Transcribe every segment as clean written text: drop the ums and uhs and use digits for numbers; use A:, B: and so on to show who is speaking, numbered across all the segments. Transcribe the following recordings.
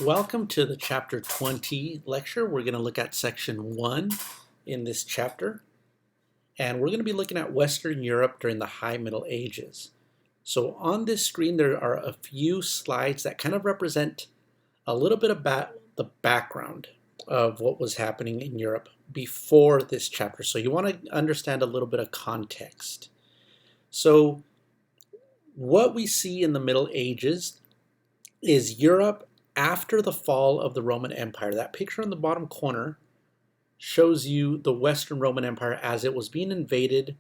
A: Welcome to the Chapter 20 lecture. We're going to look at Section 1 in this chapter, and we're going to be looking at Western Europe during the High Middle Ages. So on this screen, there are a few slides that kind of represent a little bit about the background of what was happening in Europe before this chapter. So you want to understand a little bit of context. So what we see in the Middle Ages is Europe after the fall of the Roman Empire. That picture in the bottom corner shows you the Western Roman Empire as it was being invaded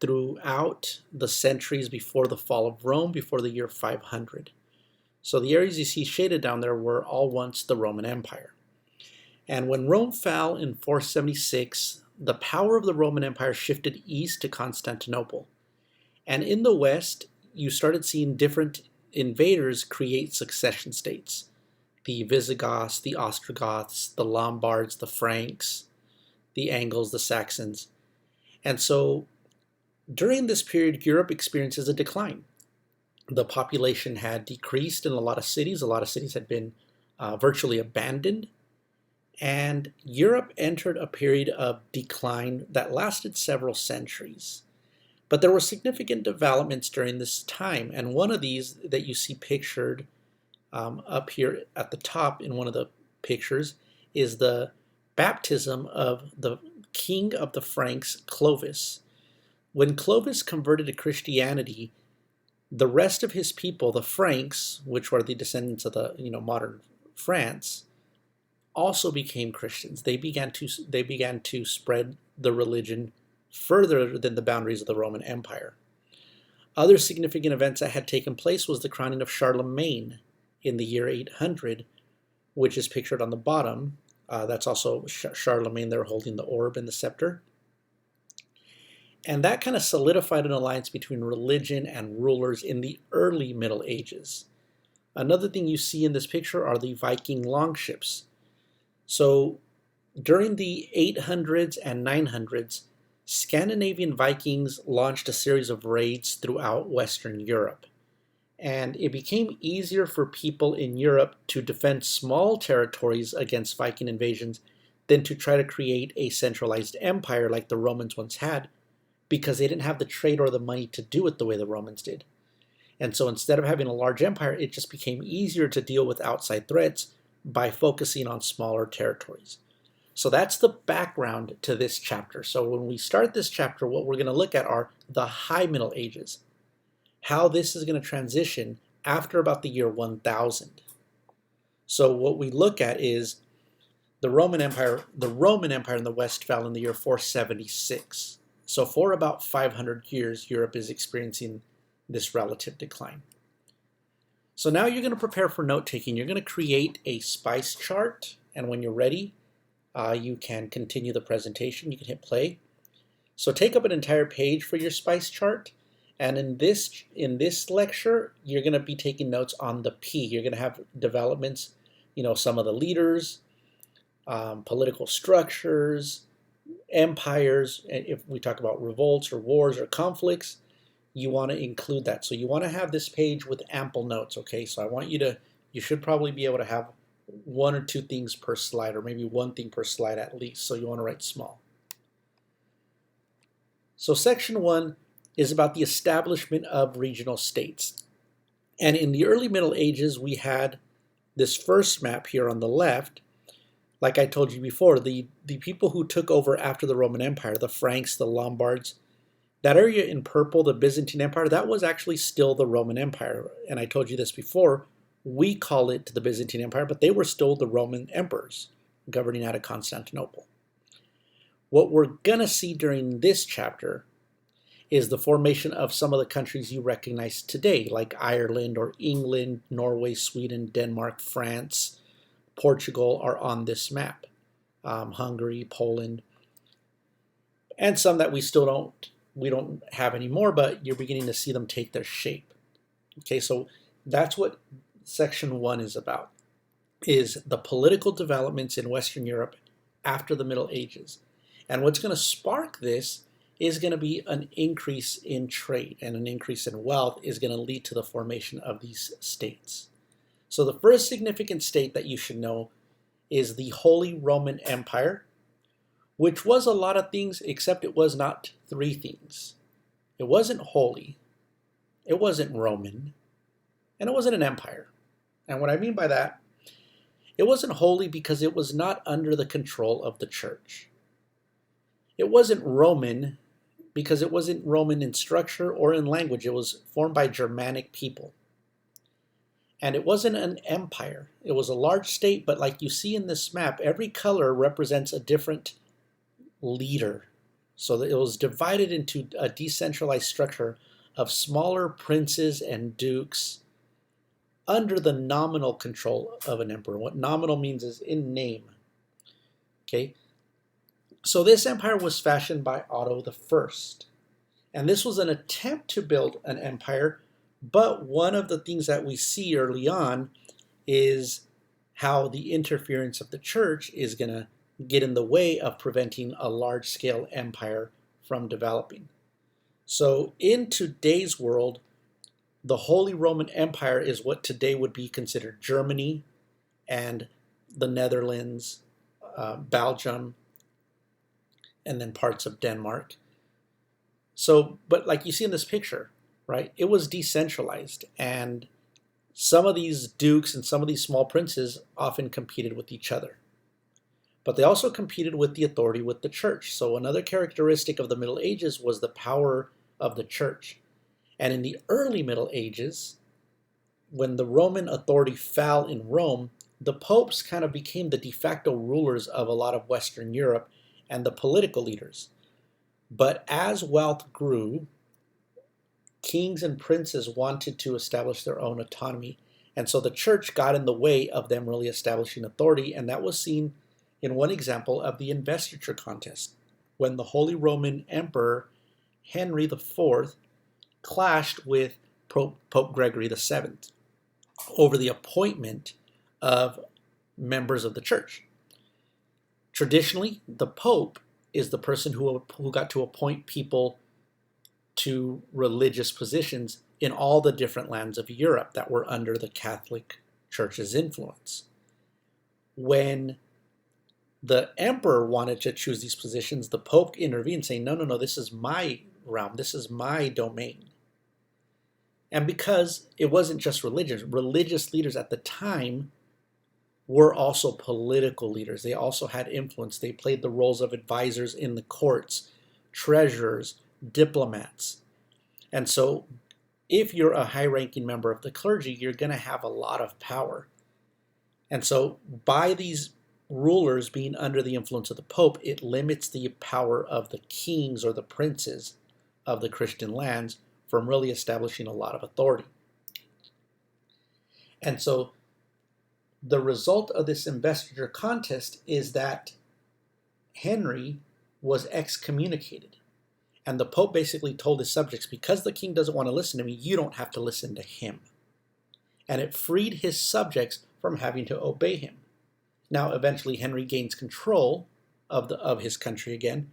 A: throughout the centuries before the fall of Rome, before the year 500. So the areas you see shaded down there were all once the Roman Empire. And when Rome fell in 476, the power of the Roman Empire shifted east to Constantinople. And in the West, you started seeing different invaders create succession states. The Visigoths, the Ostrogoths, the Lombards, the Franks, the Angles, the Saxons. And so during this period, Europe experiences a decline. The population had decreased in a lot of cities. A lot of cities had been virtually abandoned. And Europe entered a period of decline that lasted several centuries. But there were significant developments during this time, and one of these that you see pictured up here at the top in one of the pictures is the baptism of the king of the Franks, Clovis. When Clovis converted to Christianity, the rest of his people, the Franks, which were the descendants of the modern France, also became Christians. They began to spread the religion further than the boundaries of the Roman Empire. Other significant events that had taken place was the crowning of Charlemagne in the year 800, which is pictured on the bottom. That's also Charlemagne there holding the orb and the scepter. And that kind of solidified an alliance between religion and rulers in the early Middle Ages. Another thing you see in this picture are the Viking longships. So during the 800s and 900s, Scandinavian Vikings launched a series of raids throughout Western Europe. And it became easier for people in Europe to defend small territories against Viking invasions than to try to create a centralized empire like the Romans once had, because they didn't have the trade or the money to do it the way the Romans did. And so instead of having a large empire, it just became easier to deal with outside threats by focusing on smaller territories. So that's the background to this chapter. So when we start this chapter, what we're going to look at are the High Middle Ages, how this is going to transition after about the year 1000. So what we look at is the Roman Empire in the West fell in the year 476. So for about 500 years, Europe is experiencing this relative decline. So now you're going to prepare for note-taking. You're going to create a spice chart, and when you're ready, you can continue the presentation. You can hit play. So take up an entire page for your spice chart. And in this lecture, you're going to be taking notes on the P. You're going to have developments, some of the leaders, political structures, empires. And if we talk about revolts or wars or conflicts, you want to include that. So you want to have this page with ample notes, okay? So I want you should probably be able to have one or two things per slide, or maybe one thing per slide at least, so you want to write small. So section 1 is about the establishment of regional states. And in the early Middle Ages, we had this first map here on the left. Like I told you before, the people who took over after the Roman Empire, the Franks, the Lombards, that area in purple, the Byzantine Empire, that was actually still the Roman Empire. And I told you this before, we call it the Byzantine Empire, but they were still the Roman emperors governing out of Constantinople. What we're going to see during this chapter is the formation of some of the countries you recognize today, like Ireland or England, Norway, Sweden, Denmark, France, Portugal are on this map. Hungary, Poland, and some that we don't have anymore, but you're beginning to see them take their shape. Okay, so that's what section 1 is about, is the political developments in Western Europe after the Middle Ages. And what's going to spark this is going to be an increase in trade, and an increase in wealth is going to lead to the formation of these states. So the first significant state that you should know is the Holy Roman Empire, which was a lot of things, except it was not three things. It wasn't holy, it wasn't Roman, and it wasn't an empire. And what I mean by that, it wasn't holy because it was not under the control of the church. It wasn't Roman because it wasn't Roman in structure or in language. It was formed by Germanic people. And it wasn't an empire. It was a large state, but like you see in this map, every color represents a different leader. So that it was divided into a decentralized structure of smaller princes and dukes under the nominal control of an emperor. What nominal means is in name. Okay? So this empire was fashioned by Otto I. And this was an attempt to build an empire, but one of the things that we see early on is how the interference of the church is going to get in the way of preventing a large-scale empire from developing. So in today's world, the Holy Roman Empire is what today would be considered Germany and the Netherlands, Belgium, and then parts of Denmark. So, but like you see in this picture, right, it was decentralized, and some of these dukes and some of these small princes often competed with each other. But they also competed with the authority with the church. So another characteristic of the Middle Ages was the power of the church. And in the early Middle Ages, when the Roman authority fell in Rome, the popes kind of became the de facto rulers of a lot of Western Europe and the political leaders. But as wealth grew, kings and princes wanted to establish their own autonomy. And so the church got in the way of them really establishing authority. And that was seen in one example of the investiture contest, when the Holy Roman Emperor Henry IV clashed with Pope Gregory VII over the appointment of members of the church. Traditionally, the Pope is the person who got to appoint people to religious positions in all the different lands of Europe that were under the Catholic Church's influence. When the emperor wanted to choose these positions, the Pope intervened, saying, no, this is my realm, this is my domain. And because it wasn't just religious leaders at the time were also political leaders. They also had influence. They played the roles of advisors in the courts, treasurers, diplomats. And so if you're a high-ranking member of the clergy, you're going to have a lot of power. And so by these rulers being under the influence of the Pope, it limits the power of the kings or the princes of the Christian lands from really establishing a lot of authority. And so the result of this investiture contest is that Henry was excommunicated. And the Pope basically told his subjects, because the king doesn't want to listen to me, you don't have to listen to him. And it freed his subjects from having to obey him. Now, eventually, Henry gains control of his country again,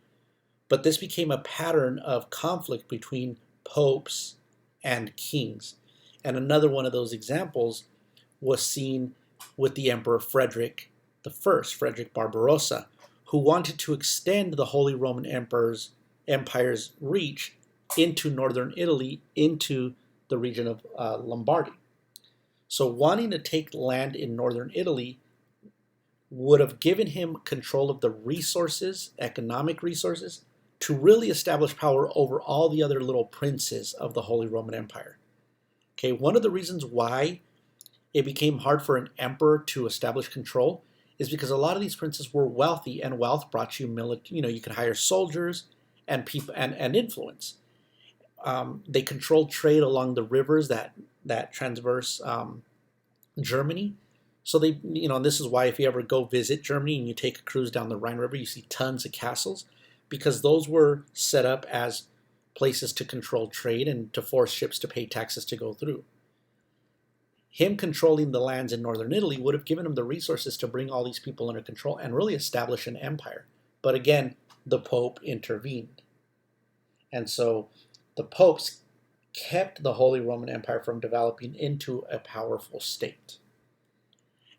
A: but this became a pattern of conflict between popes and kings. And another one of those examples was seen with the Emperor Frederick I, Frederick Barbarossa, who wanted to extend the Holy Roman Empire's reach into northern Italy, into the region of Lombardy. So wanting to take land in northern Italy would have given him control of the resources, economic resources, to really establish power over all the other little princes of the Holy Roman Empire. Okay, one of the reasons why it became hard for an emperor to establish control is because a lot of these princes were wealthy, and wealth brought you you could hire soldiers and people and influence. They controlled trade along the rivers that transverse Germany. So they, and this is why if you ever go visit Germany and you take a cruise down the Rhine River, you see tons of castles, because those were set up as places to control trade and to force ships to pay taxes to go through. Him controlling the lands in northern Italy would have given him the resources to bring all these people under control and really establish an empire. But again, the Pope intervened. And so the popes kept the Holy Roman Empire from developing into a powerful state.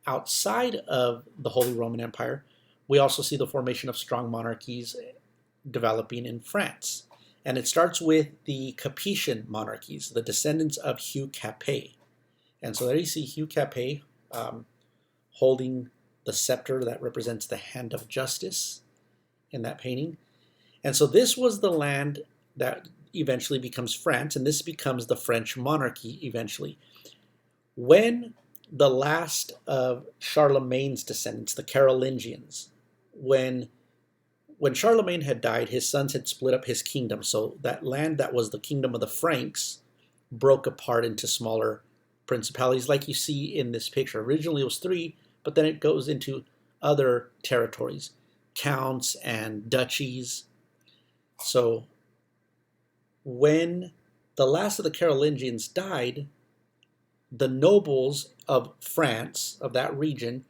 A: outside of the Holy Roman Empire, we also see the formation of strong monarchies developing in France. And it starts with the Capetian monarchies, the descendants of Hugh Capet. And so there you see Hugh Capet holding the scepter that represents the hand of justice in that painting. And so this was the land that eventually becomes France, and this becomes the French monarchy eventually. When the last of Charlemagne's descendants, the Carolingians, when Charlemagne had died, his sons had split up his kingdom. So that land that was the kingdom of the Franks broke apart into smaller principalities, like you see in this picture. Originally it was 3, but then it goes into other territories, counts and duchies. So when the last of the Carolingians died, the nobles of France, of that region,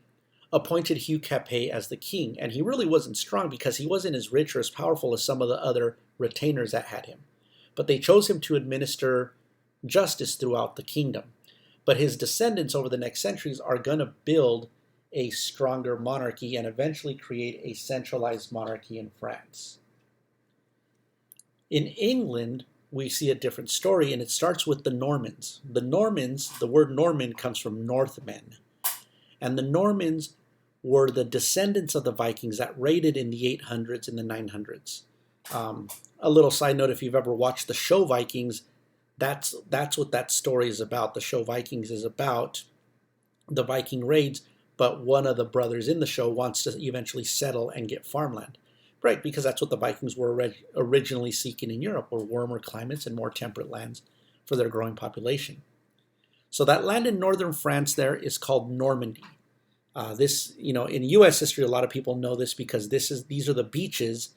A: appointed Hugh Capet as the king. And he really wasn't strong because he wasn't as rich or as powerful as some of the other retainers that had him. But they chose him to administer justice throughout the kingdom. But his descendants over the next centuries are going to build a stronger monarchy and eventually create a centralized monarchy in France. In England, we see a different story, and it starts with the Normans. The Normans, the word Norman comes from Northmen. And the Normans were the descendants of the Vikings that raided in the 800s and the 900s. A little side note, if you've ever watched the show Vikings, that's what that story is about. The show Vikings is about the Viking raids, but one of the brothers in the show wants to eventually settle and get farmland. Right, because that's what the Vikings were originally seeking in Europe, were warmer climates and more temperate lands for their growing population. So that land in northern France there is called Normandy. This, in U.S. history, a lot of people know this because these are the beaches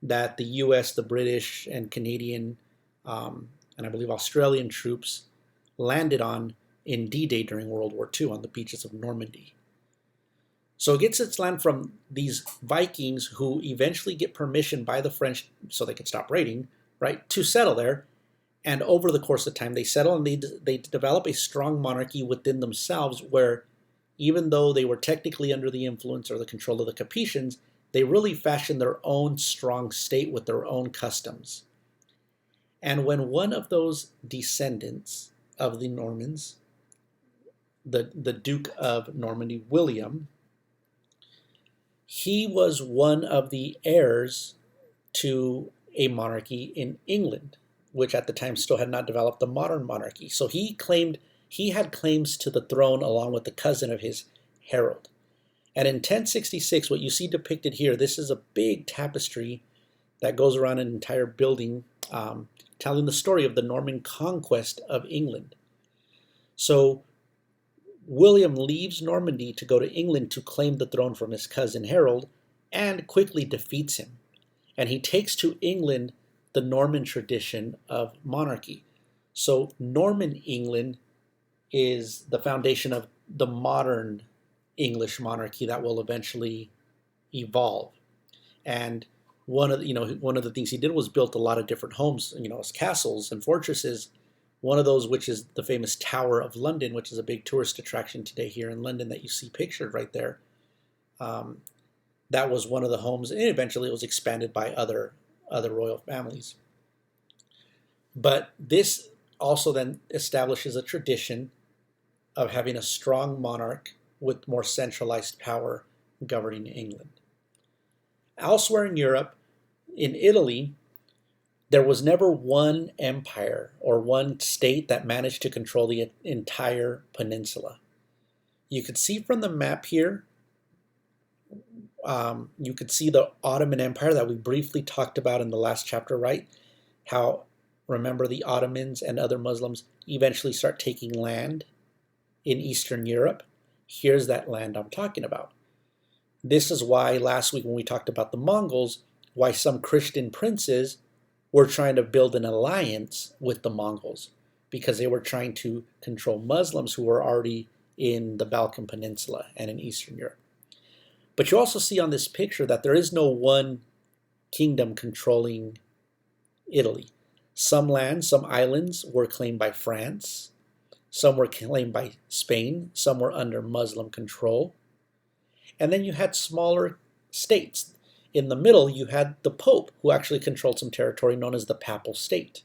A: that the U.S., the British, and Canadian, and I believe Australian troops landed on in D-Day during World War II on the beaches of Normandy. So it gets its land from these Vikings who eventually get permission by the French so they can stop raiding, right, to settle there. And over the course of time, they settle and they develop a strong monarchy within themselves where even though they were technically under the influence or the control of the Capetians, they really fashioned their own strong state with their own customs. And when one of those descendants of the Normans, the Duke of Normandy, William, he was one of the heirs to a monarchy in England, which at the time still had not developed the modern monarchy. So he had claims to the throne along with the cousin of his, Harold. And in 1066, what you see depicted here, this is a big tapestry that goes around an entire building telling the story of the Norman conquest of England. So William leaves Normandy to go to England to claim the throne from his cousin Harold and quickly defeats him. And he takes to England the Norman tradition of monarchy. So Norman England is the foundation of the modern English monarchy that will eventually evolve. And one of the things he did was built a lot of different homes, as castles and fortresses. One of those, which is the famous Tower of London, which is a big tourist attraction today here in London that you see pictured right there. That was one of the homes, and eventually it was expanded by other royal families. But this also then establishes a tradition of having a strong monarch with more centralized power governing England. Elsewhere in Europe, in Italy, there was never one empire or one state that managed to control the entire peninsula. You could see from the map here, you could see the Ottoman Empire that we briefly talked about in the last chapter, right? How, remember, the Ottomans and other Muslims eventually start taking land in Eastern Europe. Here's that land I'm talking about. This is why last week when we talked about the Mongols, why some Christian princes were trying to build an alliance with the Mongols, because they were trying to control Muslims who were already in the Balkan Peninsula and in Eastern Europe. But you also see on this picture that there is no one kingdom controlling Italy. Some lands, some islands were claimed by France. Some were claimed by Spain, some were under Muslim control. And then you had smaller states. In the middle, you had the Pope, who actually controlled some territory known as the Papal State.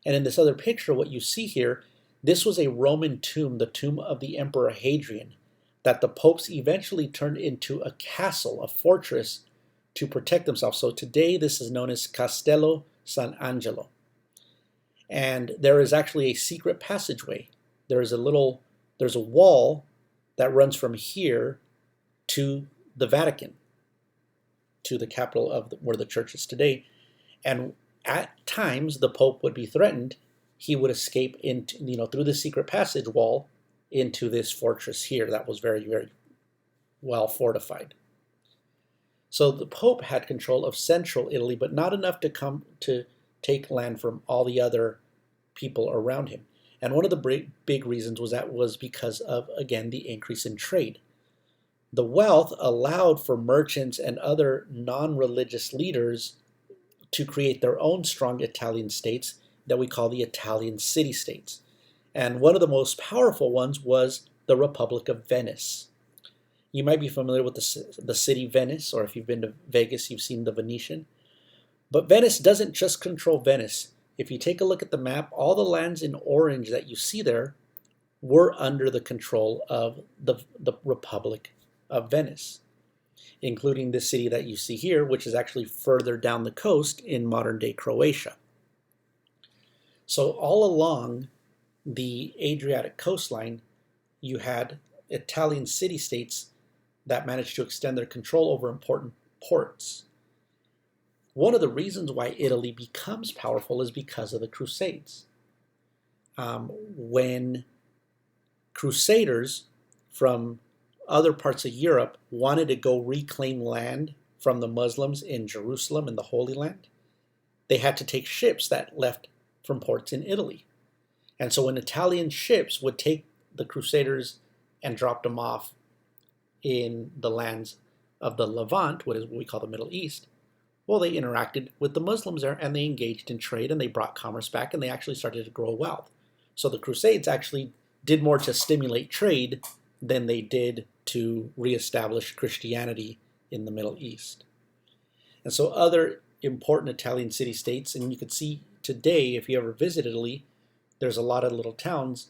A: And in this other picture, what you see here, this was a Roman tomb, the tomb of the Emperor Hadrian, that the popes eventually turned into a castle, a fortress, to protect themselves. So today, this is known as Castello San Angelo. And there is actually a secret passageway. There's a wall that runs from here to the Vatican, to the capital of where the church is today. And at times, the Pope would be threatened. He would escape into, through the secret passage wall into this fortress here that was very, very well fortified. So the Pope had control of central Italy, but not enough to take land from all the other people around him. And one of the big reasons was because of, again, the increase in trade. The wealth allowed for merchants and other non-religious leaders to create their own strong Italian states that we call the Italian city-states. And one of the most powerful ones was the Republic of Venice. You might be familiar with the city Venice, or if you've been to Vegas, you've seen the Venetian. But Venice doesn't just control Venice. If you take a look at the map, all the lands in orange that you see there were under the control of the Republic of Venice, including this city that you see here, which is actually further down the coast in modern-day Croatia. So all along the Adriatic coastline, you had Italian city-states that managed to extend their control over important ports. One of the reasons why Italy becomes powerful is because of the Crusades. When Crusaders from other parts of Europe wanted to go reclaim land from the Muslims in Jerusalem and the Holy Land, they had to take ships that left from ports in Italy. And so when Italian ships would take the Crusaders and drop them off in the lands of the Levant, what we call the Middle East, well, they interacted with the Muslims there, and they engaged in trade, and they brought commerce back, and they actually started to grow wealth. So the Crusades actually did more to stimulate trade than they did to reestablish Christianity in the Middle East. And so other important Italian city-states, and you can see today, if you ever visit Italy, there's a lot of little towns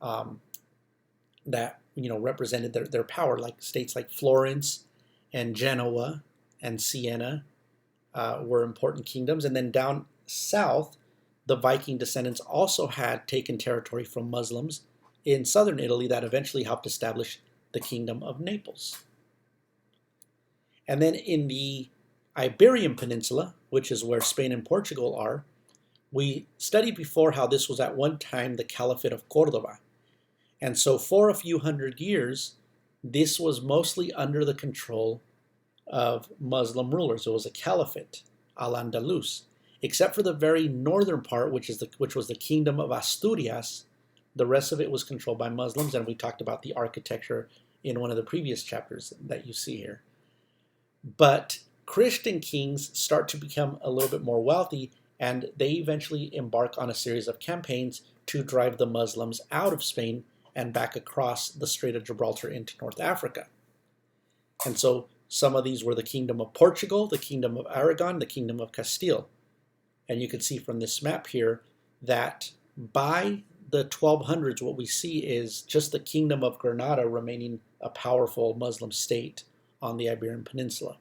A: that represented their power, like states like Florence and Genoa and Siena were important kingdoms. And then down south, the Viking descendants also had taken territory from Muslims in southern Italy that eventually helped establish the Kingdom of Naples. And then in the Iberian Peninsula, which is where Spain and Portugal are, we studied before how this was at one time the Caliphate of Cordoba. And so for a few hundred years, this was mostly under the control of Muslim rulers. It was a caliphate, al-Andalus, except for the very northern part, which was the Kingdom of Asturias. The rest of it was controlled by Muslims, and we talked about the architecture in one of the previous chapters that you see here. But Christian kings start to become a little bit more wealthy, and they eventually embark on a series of campaigns to drive the Muslims out of Spain and back across the Strait of Gibraltar into North Africa. And so some of these were the Kingdom of Portugal, the Kingdom of Aragon, the Kingdom of Castile. And you can see from this map here that by the 1200s, what we see is just the Kingdom of Granada remaining a powerful Muslim state on the Iberian Peninsula.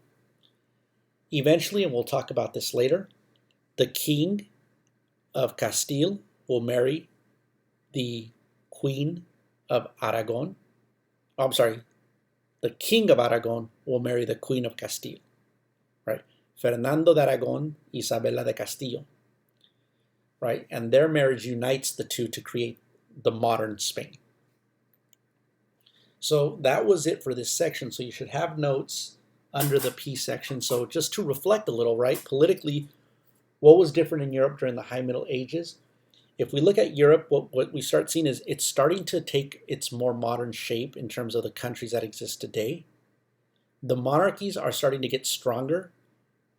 A: Eventually, and we'll talk about this later, the King of Castile will marry the Queen of Aragon. Oh, I'm sorry, the King of Aragon will marry the Queen of Castile, right? Fernando de Aragon, Isabella de Castillo, right? And their marriage unites the two to create the modern Spain. So that was it for this section. So you should have notes under the P section. So just to reflect a little, right? Politically, what was different in Europe during the High Middle Ages? If we look at Europe, what we start seeing is it's starting to take its more modern shape in terms of the countries that exist today. The monarchies are starting to get stronger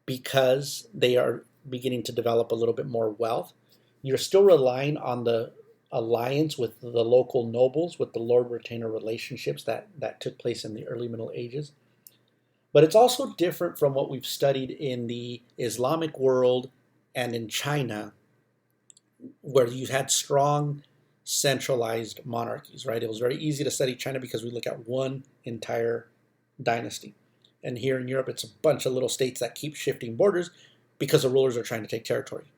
A: because they are beginning to develop a little bit more wealth. You're still relying on the alliance with the local nobles, with the lord-retainer relationships that took place in the early Middle Ages. But it's also different from what we've studied in the Islamic world and in China, where you had strong centralized monarchies, right? It was very easy to study China because we look at one entire dynasty. And here in Europe, it's a bunch of little states that keep shifting borders because the rulers are trying to take territory.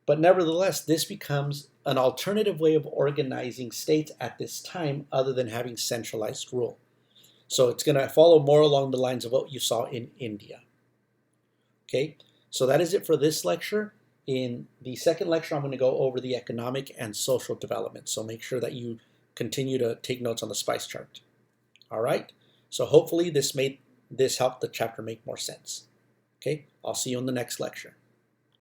A: But nevertheless, this becomes an alternative way of organizing states at this time other than having centralized rule. So it's going to follow more along the lines of what you saw in India. Okay, so that is it for this lecture. In the second lecture, I'm going to go over the economic and social development. So make sure that you continue to take notes on the spice chart. All right, so hopefully this helped the chapter make more sense. Okay, I'll see you in the next lecture.